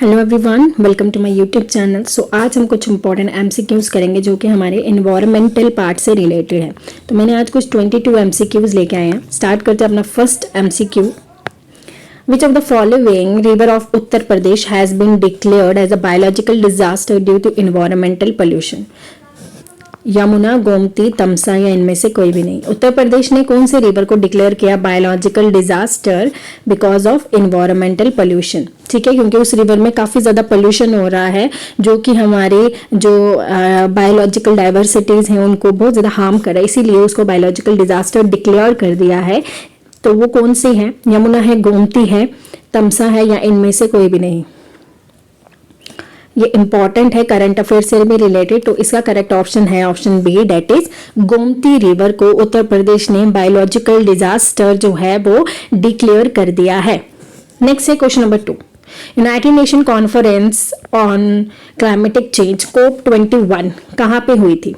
Hello everyone, welcome to my YouTube channel. आज हम कुछ इंपॉर्टेंट एमसीक्यूज़ करेंगे जो कि हमारे इन्वायरमेंटल पार्ट से रिलेटेड है। तो मैंने आज कुछ 22 एमसीक्यूज़ लेके आए हैं। स्टार्ट करते हैं अपना first MCQ. Which of the following river of Uttar Pradesh has been declared as a biological disaster due to environmental pollution? Yamuna, Gomti, Tamsa या इनमें से कोई भी नहीं। उत्तर प्रदेश ने कौन से रिवर को डिक्लेयर किया biological disaster because of environmental pollution? ठीक है, क्योंकि उस रिवर में काफ़ी ज़्यादा पोल्यूशन हो रहा है जो कि हमारे जो बायोलॉजिकल डाइवर्सिटीज़ हैं उनको बहुत ज़्यादा हार्म कर रहा है, इसीलिए उसको बायोलॉजिकल डिजास्टर डिक्लेयर कर दिया है। तो वो कौन सी है? यमुना है, गोमती है, तमसा है या इनमें से कोई भी नहीं। ये इंपॉर्टेंट है, करंट अफेयर से भी रिलेटेड। तो इसका करेक्ट ऑप्शन है option B, that is Gomti river को उत्तर प्रदेश ने बायोलॉजिकल डिजास्टर जो है वो डिक्लेयर कर दिया है। नेक्स्ट है question number 2। United nation conference on climatic change COP21 कहाँ पे हुई थी?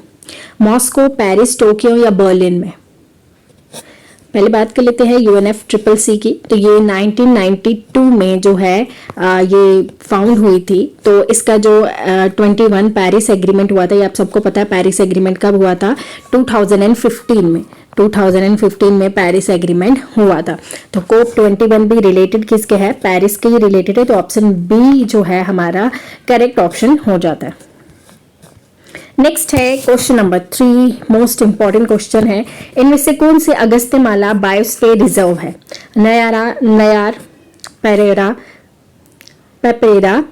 मॉस्को, पेरिस, टोक्यो या बर्लिन में? पहले बात कर लेते हैं UNFCCC की। तो ये 1992 में जो है ये फाउंड हुई थी। तो इसका जो 21 पेरिस एग्रीमेंट हुआ था, ये आप सबको पता है पेरिस एग्रीमेंट कब हुआ था? 2015 में। 2015 में पेरिस एग्रीमेंट हुआ था। तो COP21 भी रिलेटेड किसके है? पेरिस के ही रिलेटेड है। तो ऑप्शन बी जो है हमारा करेक्ट ऑप्शन हो जाता है। नेक्स्ट है question number 3, most important question है। इनमें से कौन से अगस्त्यमाला बायोस्फीयर रिजर्व है? Neyyar, Peppara,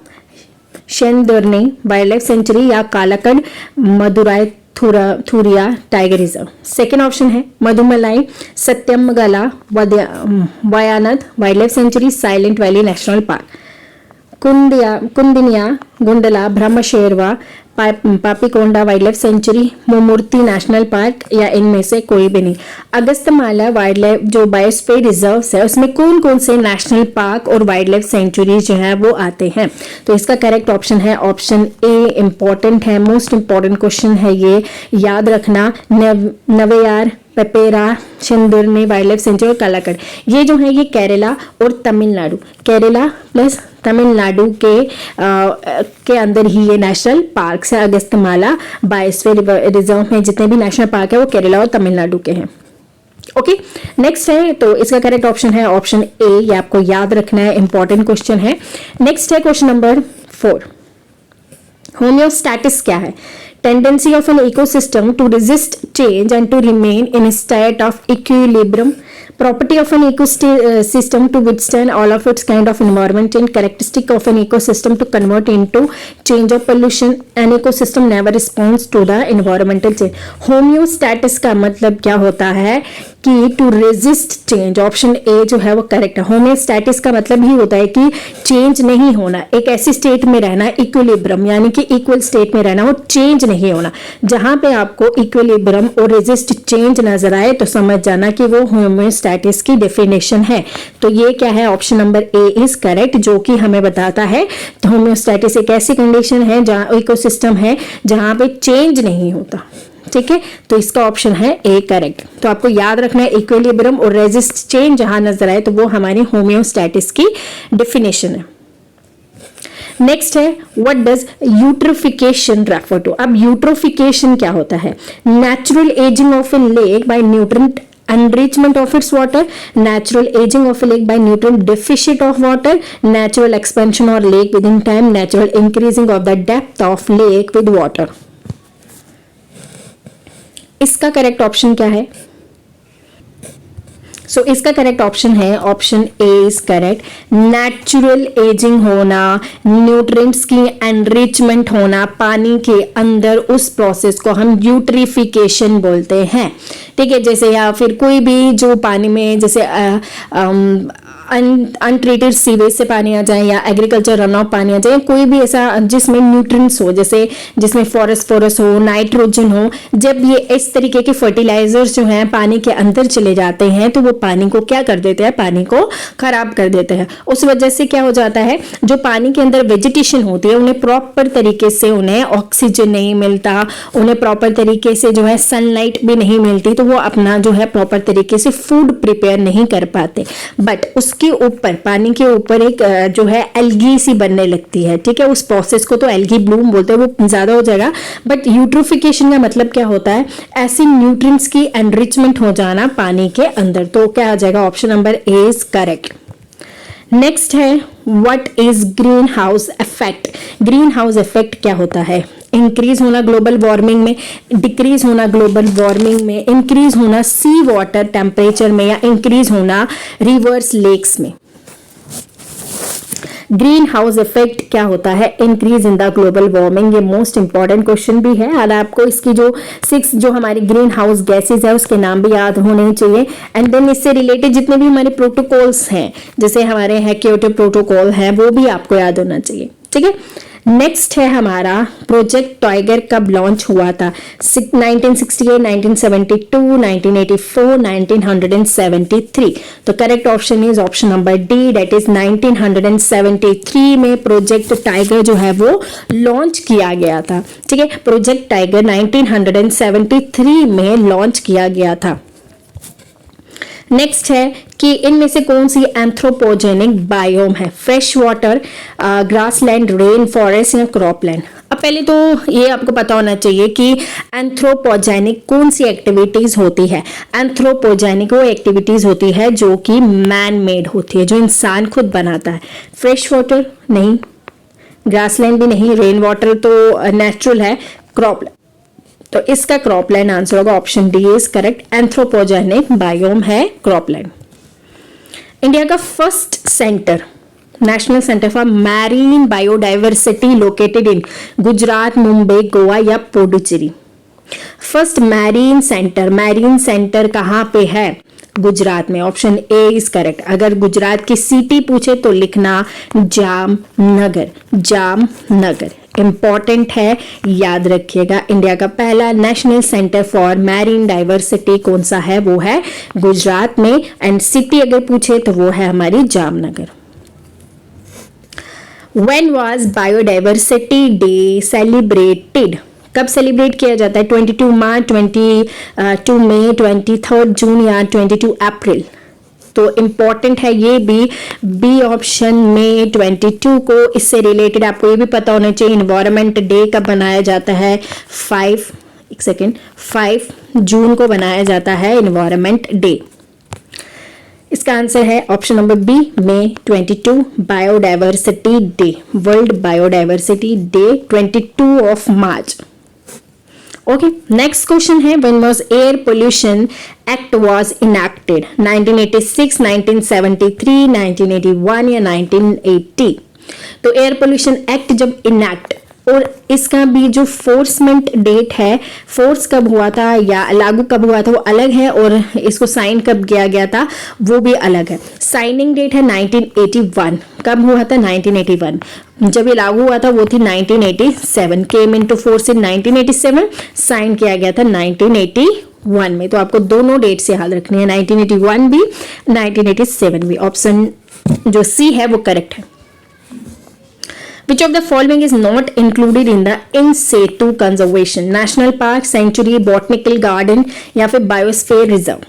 Shendurney wild life sanctuary या Kalakad Mundanthurai tiger reserve? Second option है Mudumalai, Sathyamangalam, Wayanad wild life sanctuary, silent valley national park, Koundinya, Gundla, Brahmeswaram, Papikonda wild life sanctuary, Mukurthi national park या इनमें से कोई भी नहीं। अगस्त्यमाला वाइल्ड लाइफ जो बायोस्फीयर रिजर्व है उसमें कौन कौन से नेशनल पार्क और वाइल्ड लाइफ सेंचुरी जो है वो आते हैं? तो इसका करेक्ट ऑप्शन है ऑप्शन ए। इंपॉर्टेंट है, मोस्ट इंपॉर्टेंट क्वेश्चन है ये, याद रखना। नवयार, पेपेरा, शेंदुरनी वाइल्ड लाइफ सेंचुरी और कालाकड़, ये जो है ये केरला और तमिलनाडु, केरला प्लस तमिलनाडु के अंदर ही ये नेशनल पार्क है। अगस्त्यमाला बायोस्फीयर रिजर्व में जितने भी नेशनल पार्क है वो केरला और तमिलनाडु के हैं। ओके, नेक्स्ट है तो इसका करेक्ट ऑप्शन है ऑप्शन ए। ये आपको याद रखना है, इंपॉर्टेंट क्वेश्चन है। नेक्स्ट है क्वेश्चन नंबर 4। होम्योस्टैटिस क्या है? Tendency of an ecosystem to resist change and to remain in state of equilibrium, property of an ecosystem to withstand all of its kind of environment and characteristic of an ecosystem to convert into change of pollution. An ecosystem never responds to the environmental change. homeostasis का मतलब क्या होता है कि to resist change, option A जो है वो correct है। होम्योस्टैटिस का मतलब ही होता है कि चेंज नहीं होना, एक ऐसी स्टेट में रहना, इक्विलिब्रियम यानी कि इक्वल स्टेट में रहना, वो चेंज नहीं होना। जहां पे आपको इक्विलिब्रियम और रेजिस्ट चेंज नजर आए तो समझ जाना कि वो होम्योस्टैटिस की डेफिनेशन है। तो ये क्या है? Option number A is correct, जो कि हमें बताता है तो होम्योस्टैटिस एक ऐसी कंडीशन है जहां इकोसिस्टम है जहां पे चेंज नहीं होता। ठीक है, तो इसका ऑप्शन है ए करेक्ट। तो आपको याद रखना है इक्विलिब्रियम और रेजिस्ट चेंज जहां नजर आए तो वो हमारी होम्योस्टैटिस की डेफिनेशन है। नेक्स्ट है what does eutrophication refer to? अब यूट्रोफिकेशन क्या होता है? Natural ageing of a lake by nutrient enrichment of its water, natural aging of a lake by nutrient deficit of water, natural expansion or lake within time, natural increasing of the depth of lake with water. इसका correct option क्या है? सो इसका correct option है option A is correct. Natural ageing होना, nutrients की enrichment होना पानी के अंदर, उस प्रोसेस को हम यूट्रिफिकेशन बोलते हैं। ठीक है, जैसे या फिर कोई भी जो पानी में जैसे अनट्रीटेड सीवेज से पानी आ जाए या एग्रीकल्चर रन ऑफ पानी आ जाए, कोई भी ऐसा जिसमें न्यूट्रिएंट्स हो, जैसे जिसमें फॉस्फोरस हो, नाइट्रोजन हो, जब ये इस तरीके के फर्टिलाइजर्स जो हैं पानी के अंदर चले जाते हैं तो वो पानी को क्या कर देते हैं? पानी को खराब कर देते हैं। उस वजह से क्या हो जाता है, जो पानी के अंदर वेजिटेशन होती है उन्हें प्रॉपर तरीके से उन्हें ऑक्सीजन नहीं मिलता, उन्हें प्रॉपर तरीके से जो है सनलाइट भी नहीं मिलती, तो वो अपना जो है प्रॉपर तरीके से फूड प्रिपेयर नहीं कर पाते। बट उसके उसके ऊपर, पानी के ऊपर एक जो है एल्गी सी बनने लगती है, ठीक है। उस प्रोसेस को तो एल्गी ब्लूम बोलते हैं, वो ज्यादा हो जाएगा। बट यूट्रोफिकेशन का मतलब क्या होता है, ऐसी न्यूट्रिएंट्स की एनरिचमेंट हो जाना पानी के अंदर। तो क्या आ जाएगा, option number A is correct. Next है what is green house effect. Green house effect क्या होता है, इंक्रीज होना ग्लोबल वार्मिंग में, डिक्रीज होना ग्लोबल वार्मिंग में, इंक्रीज होना सी वाटर टेम्परेचर में, या इंक्रीज होना रिवर्स लेक्स में। ग्रीन हाउस इफेक्ट क्या होता है, increase in the global warming. ये मोस्ट इंपॉर्टेंट क्वेश्चन भी है, और आपको इसकी जो 6 जो हमारी ग्रीन हाउस गैसेज है उसके नाम भी याद होने चाहिए। एंड देन इससे रिलेटेड जितने भी हमारे प्रोटोकॉल्स हैं, जैसे हमारे हैं क्योटो प्रोटोकॉल है, वो भी आपको याद होना चाहिए, ठीक है। नेक्स्ट है हमारा प्रोजेक्ट टाइगर कब लॉन्च हुआ था, 1968, 1972, 1984, 1973। तो correct option is option number D, that is 1973 में प्रोजेक्ट टाइगर जो है वो लॉन्च किया गया था, ठीक है। प्रोजेक्ट टाइगर 1973 में लॉन्च किया गया था। नेक्स्ट है कि इनमें से कौन सी एंथ्रोपोजेनिक बायोम है, fresh water, grassland, rain forest या क्रॉपलैंड। अब पहले तो ये आपको पता होना चाहिए कि एंथ्रोपोजेनिक कौन सी एक्टिविटीज होती है। एंथ्रोपोजेनिक वो एक्टिविटीज होती है जो कि मैन मेड होती है, जो इंसान खुद बनाता है। फ्रेश वाटर नहीं, ग्रासलैंड भी नहीं, रेन वाटर तो नेचुरल है, क्रॉपलैंड, तो इसका क्रॉपलैंड आंसर होगा, option D is correct. Anthropogenic biome है क्रॉपलैंड। इंडिया का first centre, national centre for marine biodiversity located in Gujarat, Mumbai, Goa या पुडुचेरी। फर्स्ट मैरीन सेंटर कहां पे है, गुजरात में, ऑप्शन ए इज करेक्ट। अगर गुजरात की सिटी पूछे तो लिखना जामनगर, जामनगर इंपॉर्टेंट है, याद रखिएगा। इंडिया का पहला national centre for marine diversity कौन सा है, वो है गुजरात में। एंड सिटी अगर पूछे तो वो है हमारी Jamnagar. When was biodiversity day celebrated, कब सेलिब्रेट किया जाता है, 22 मार्च, 22 मई, 23 जून या 22 अप्रैल। तो इंपॉर्टेंट है ये भी, बी ऑप्शन में 22 को। इससे रिलेटेड आपको ये भी पता होना चाहिए इन्वायरमेंट डे कब बनाया जाता है, 5 जून को बनाया जाता है इन्वायरमेंट डे। इसका आंसर है option number B, May 22 biodiversity day, world biodiversity day 22 of March. Okay, next question है when was air pollution act was enacted, 1986, 1973, 1981 या 1980। तो एयर पोल्यूशन एक्ट जब इनैक्ट, और इसका भी जो फोर्समेंट डेट है, फोर्स कब हुआ था या लागू कब हुआ था वो अलग है, और इसको साइन कब किया गया था वो भी अलग है। साइनिंग डेट है 1981, कब हुआ था 1981, जब ये लागू हुआ था वो थी 1987, came into force in 1987, sign किया गया था 1981 में। तो आपको दोनों डेट्स याद रखनी है, 1981 भी 1987 भी। ऑप्शन जो सी है वो करेक्ट है। Which of the following is not included in the in situ conservation, national park, sanctuary, botanical garden या फिर biosphere reserve।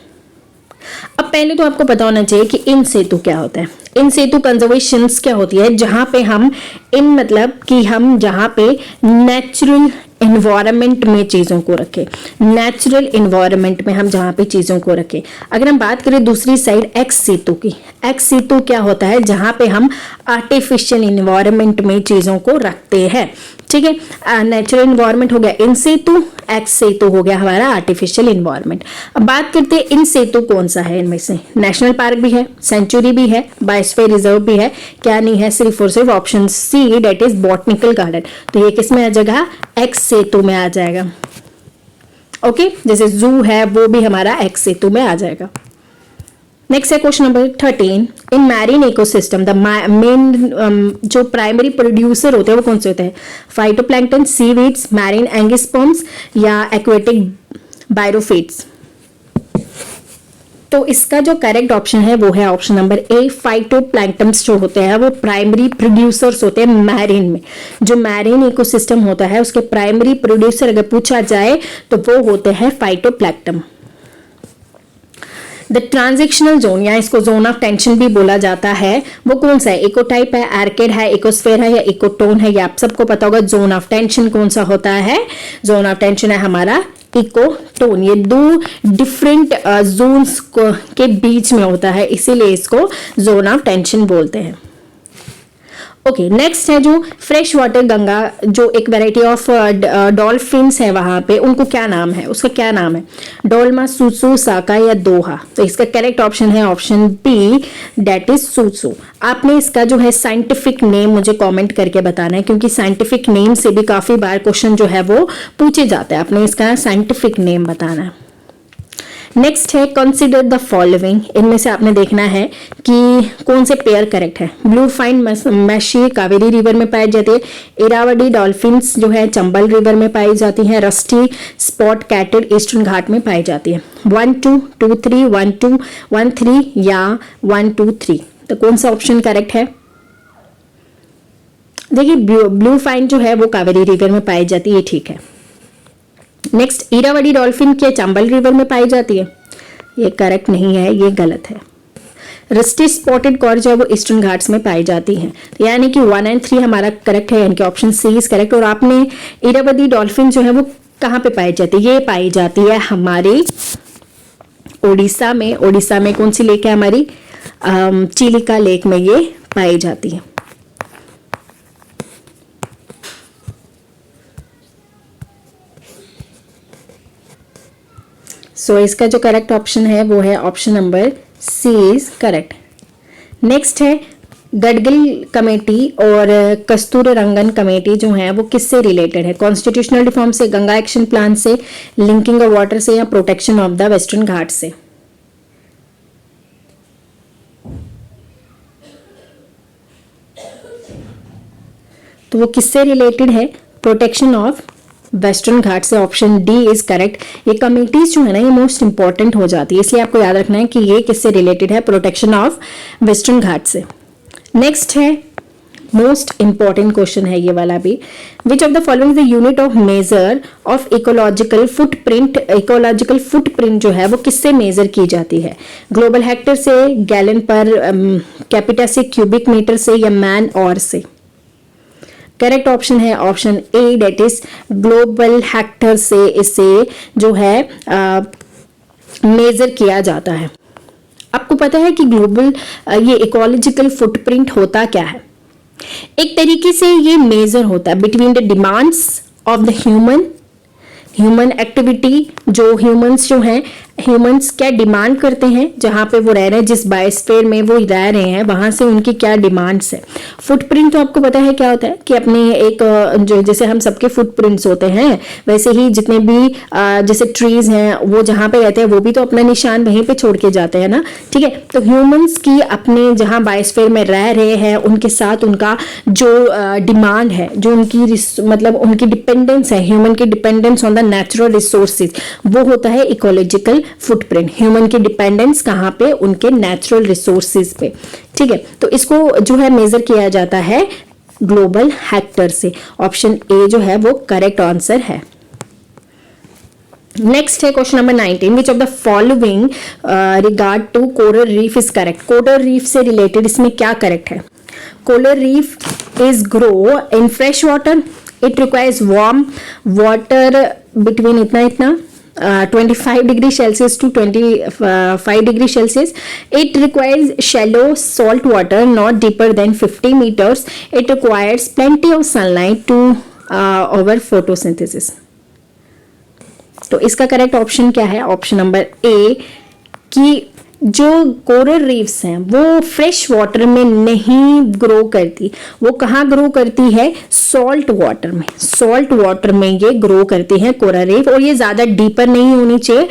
अब पहले तो आपको पता होना चाहिए कि इन सेतु क्या होता है। इन सेतु कंजर्वेशन क्या होती है, जहां पे हम इन मतलब कि हम जहां पे नेचुरल इन्वायरमेंट में चीज़ों को रखें, नेचुरल इन्वायरमेंट में हम जहाँ पे चीज़ों को रखें। अगर हम बात करें दूसरी साइड एक्स सेतु की, एक्स सेतु क्या होता है, जहाँ पे हम आर्टिफिशियल इन्वायरमेंट में चीज़ों को रखते हैं, ठीक है। नेचुरल इन्वायरमेंट हो गया इन सेतु, एक्स सेतु हो गया हमारा आर्टिफिशियल इन्वायरमेंट। अब बात करते हैं इन सेतु कौन सा है, इनमें से नेशनल पार्क भी है, सेंचुरी भी है, बायोस्फीयर रिजर्व भी है, क्या नहीं है, सिर्फ और सिर्फ option C that is botanical garden. तो ये किस में आ जाएगा, एक्स सेतु में आ जाएगा। ओके, जैसे जू है वो भी हमारा एक्स सेतु में आ जाएगा। नेक्स्ट है question number 13, in marine ecosystem the main जो प्राइमरी प्रोड्यूसर होते हैं वो कौन से होते हैं, फाइटोप्लैंक्टन, सीवीड्स, मैरीन एंगिस्पर्म्स या एक्वेटिक बायोफिट्स। तो इसका जो करेक्ट ऑप्शन है वो है ऑप्शन नंबर ए, फाइटोप्लैंक्टन्स जो होते हैं वो प्राइमरी प्रोड्यूसर्स होते हैं मैरीन में। जो मैरीन इकोसिस्टम होता है उसके प्राइमरी प्रोड्यूसर अगर पूछा जाए तो वो होते हैं फाइटोप्लैंक्टन। द ट्रांजिशनल जोन या इसको जोन ऑफ टेंशन भी बोला जाता है, वो कौन सा है? इकोटाइप है, आर्केड है, इकोस्फेयर है या इकोटोन है? ये आप सबको पता होगा। जोन ऑफ टेंशन कौन सा होता है? जोन ऑफ टेंशन है हमारा इकोटोन। ये दो डिफरेंट जोन्स के बीच में होता है, इसीलिए इसको जोन ऑफ टेंशन बोलते हैं। ओके, नेक्स्ट है जो फ्रेश वाटर गंगा, जो एक वैरायटी ऑफ डॉल्फिन्स है वहां पे, उनको क्या नाम है? उसका क्या नाम है? डोल्मा, सुसु, साका या दोहा? तो इसका करेक्ट ऑप्शन है ऑप्शन बी, दैट इज सुसु। आपने इसका जो है साइंटिफिक नेम मुझे कमेंट करके बताना है, क्योंकि साइंटिफिक नेम से भी काफी बार क्वेश्चन जो है वो पूछे जाते हैं। आपने इसका साइंटिफिक नेम बताना है। नेक्स्ट है कंसिडर द फॉलोइंग, इनमें से आपने देखना है कि कौन से पेयर करेक्ट है। Blue fine meshy Kaveri river में पाई जाती है। इरावदी डॉल्फिन्स जो है चंबल रिवर में पाई जाती है। रस्टी स्पॉट कैटेड ईस्टर्न घाट में पाई जाती है। 1 2 2 3 1 2 1 3 या 1 2 3, तो कौन सा ऑप्शन करेक्ट है? देखिए ब्लू फाइन जो है वो कावेरी रिवर में पाई जाती है, ठीक है। नेक्स्ट, इरावदी डॉल्फिन के चंबल रिवर में पाई जाती है, ये करेक्ट नहीं है, ये गलत है। रस्टी स्पॉटेड कॉर्ज जो है वो ईस्टर्न घाट्स में पाई जाती है, तो यानी कि 1 और 3 हमारा करेक्ट है, यानी कि ऑप्शन सी इज करेक्ट। और आपने इरावदी डॉल्फिन जो है वो कहाँ पे पाई जाती है? ये पाई जाती है हमारे उड़ीसा में। उड़ीसा में कौन सी लेक है हमारी? चिलिका लेक में ये पाई जाती है। सो इसका जो करेक्ट ऑप्शन है वो है option number C is correct. Next है गडगिल कमेटी और कस्तूररंगन कमेटी जो है वो किससे रिलेटेड है? कॉन्स्टिट्यूशनल रिफॉर्म से, गंगा एक्शन प्लान से, लिंकिंग ऑफ वाटर से या प्रोटेक्शन ऑफ द वेस्टर्न घाट से? तो वो किससे रिलेटेड है? प्रोटेक्शन ऑफ वेस्टर्न घाट से। Option D is correct. ये कमिटीज जो है ना ये मोस्ट इंपॉर्टेंट हो जाती है, इसलिए आपको याद रखना है कि ये किससे रिलेटेड है? प्रोटेक्शन ऑफ वेस्टर्न घाट से। नेक्स्ट है मोस्ट इंपॉर्टेंट क्वेश्चन है ये वाला भी। Which of the following the unit of measure of ecological footprint? Ecological footprint जो है वो किससे मेजर की जाती है? ग्लोबल हेक्टर से, गैलन पर कैपिटा से, क्यूबिक मीटर से या मैन और से? करेक्ट ऑप्शन है option A, that is global hectare से इसे जो है मेजर किया जाता है। आपको पता है कि ग्लोबल ये इकोलॉजिकल फुटप्रिंट होता क्या है? एक तरीके से ये मेजर होता है between the demands of the human activity, जो ह्यूमंस जो हैं, ह्यूमंस क्या डिमांड करते हैं जहां पे वो रह रहे हैं, जिस बायोस्फीयर में वो रह रहे हैं वहां से उनकी क्या डिमांड्स है। फुटप्रिंट तो आपको पता है क्या होता है कि अपने एक जो जैसे हम सबके फुटप्रिंट्स होते हैं, वैसे ही जितने भी जैसे ट्रीज हैं वो जहां पे रहते हैं वो भी तो अपना निशान वहीं पे छोड़ के जाते हैं ना, ठीक है। तो ह्यूमंस की अपने जहां बायोस्फीयर में रह रहे हैं उनके साथ उनका जो डिमांड है, जो उनकी मतलब उनकी डिपेंडेंस है, ह्यूमन की dependence on the natural resources, वो होता है इकोलॉजिकल फुटप्रिंट। ह्यूमन की डिपेंडेंस कहां पे? उनके नेचुरल रिसोर्सेज पे, ठीक है। तो इसको जो है मेजर किया जाता है ग्लोबल हेक्टर से। ऑप्शन ए जो है वो करेक्ट आंसर है। नेक्स्ट है question number 19, which of the following regard to coral reef is correct? Coral reef से रिलेटेड इसमें क्या करेक्ट है? Coral reef is grow in fresh water, it requires warm water between इतना 25 degree Celsius to 25 degree Celsius. It requires shallow salt water not deeper than 50 meters. It requires plenty of sunlight to over photosynthesis. तो इसका correct option क्या है? Option number ए कि जो coral reefs हैं वो fresh water में नहीं ग्रो करती, वो कहाँ ग्रो करती है? सॉल्ट वाटर में. सॉल्ट वाटर में ये ग्रो करती हैं कोरल रीफ, और ये ज़्यादा डीपर नहीं होनी चाहिए,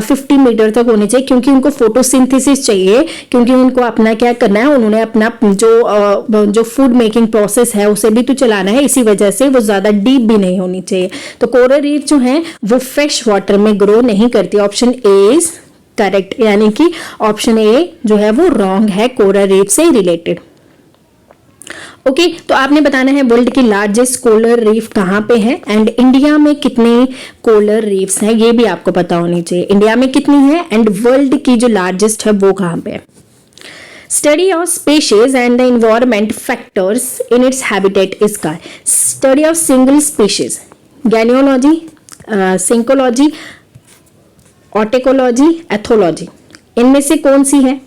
50 मीटर तक होनी चाहिए, क्योंकि उनको फोटोसिंथेसिस चाहिए, क्योंकि उनको अपना क्या करना है, उन्होंने अपना जो फूड मेकिंग प्रोसेस है उसे भी तो चलाना है, इसी वजह से वो ज़्यादा डीप भी नहीं होनी चाहिए. तो कोरल रीफ जो है वो फ्रेश वाटर में ग्रो नहीं करती. ऑप्शन ए इज करेक्ट, यानी कि ऑप्शन ए जो है वो रॉन्ग है कोरल रीफ से रिलेटेड. ओके तो आपने बताना है वर्ल्ड की लार्जेस्ट कोरल रीफ कहाँ पे है एंड इंडिया में कितने कोरल रीफ्स हैं, ये भी आपको पता होनी चाहिए। इंडिया में कितनी है एंड वर्ल्ड की जो लार्जेस्ट है वो कहाँ पे है। Study of species and the environment factors in its habitat इसका study of single species, genealogy, synecology, autecology, ethology, इनमें से कौन सी है।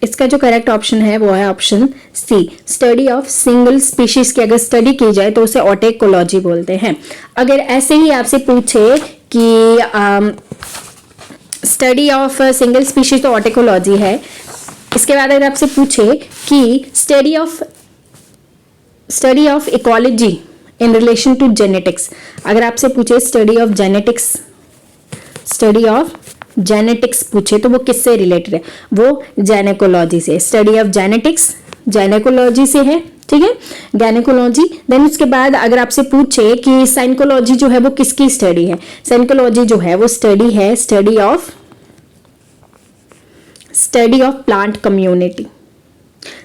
इसका जो करेक्ट ऑप्शन है वो है option C, study of single species की अगर स्टडी की जाए तो उसे ऑटेकोलॉजी बोलते हैं। अगर ऐसे ही आपसे पूछे कि स्टडी ऑफ सिंगल स्पीशीज तो ऑटेकोलॉजी है, इसके बाद अगर आपसे पूछे कि study of ecology in relation to genetics, अगर आपसे पूछे स्टडी ऑफ जेनेटिक्स पूछे तो वो किससे रिलेटेड है, वो जेनेकोलॉजी से। स्टडी ऑफ जेनेकोलॉजी से है, ठीक है, गैनेकोलॉजी। देन उसके बाद अगर आपसे पूछे कि साइकोलॉजी जो है वो किसकी स्टडी है, साइकोलॉजी जो है वो study of plant community,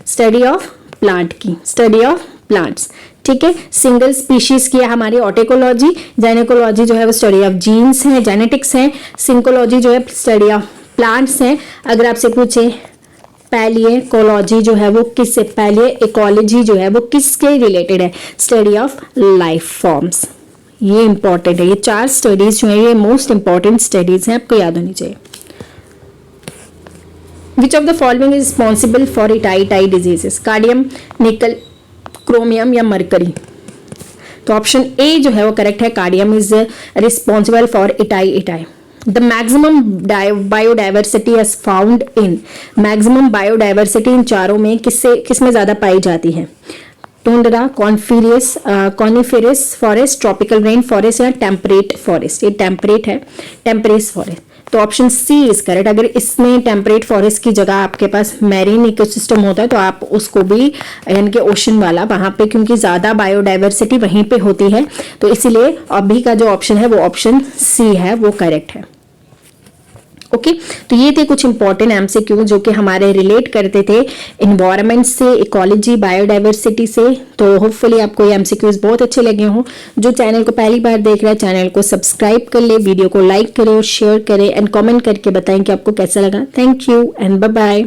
study of plants, ठीक है। सिंगल स्पीशीज की है हमारी ऑटेकोलॉजी, जेनेकोलॉजी जो है वो स्टडी ऑफ जीन्स है, जेनेटिक्स है, सिंकोलॉजी जो है स्टडी ऑफ प्लांट्स है। अगर आपसे पूछे पैलियोकोलॉजी जो है वो किससे, पैलियोकोलॉजी जो है वो किसके रिलेटेड है, स्टडी ऑफ लाइफ फॉर्म्स। ये इंपॉर्टेंट है, ये 4 स्टडीज जो है ये मोस्ट इंपॉर्टेंट स्टडीज हैं, आपको याद होनी चाहिए। विच of the following is responsible for itai diseases, cardium, निकल, क्रोमियम या मरकरी। तो ऑप्शन ए जो है वो करेक्ट है, cardium is responsible for itai. The maximum biodiversity is found in, maximum biodiversity इन चारों में किसमें ज्यादा पाई जाती है, tundra, coniferous forest, tropical rain forest या टेम्परेट फॉरेस्ट। ये टेम्परेट फॉरेस्ट, तो ऑप्शन सी इज करेक्ट। अगर इसमें टेम्परेट फॉरेस्ट की जगह आपके पास मैरीन इकोसिस्टम होता है तो आप उसको भी यानी कि ओशन वाला वहां पे, क्योंकि ज्यादा बायोडाइवर्सिटी वहीं पे होती है, तो इसीलिए अभी का जो ऑप्शन है वो ऑप्शन सी है, वो करेक्ट है। ओके तो ये थे कुछ इंपॉर्टेंट एमसीक्यू जो कि हमारे रिलेट करते थे इन्वायरमेंट से, इकोलॉजी, बायोडाइवर्सिटी से। तो होपफुली आपको ये एमसीक्यूज बहुत अच्छे लगे हों। जो चैनल को पहली बार देख रहा है चैनल को सब्सक्राइब कर ले, वीडियो को लाइक करें और शेयर करें एंड कमेंट करके बताएं कि आपको कैसा लगा। Thank you and bye bye.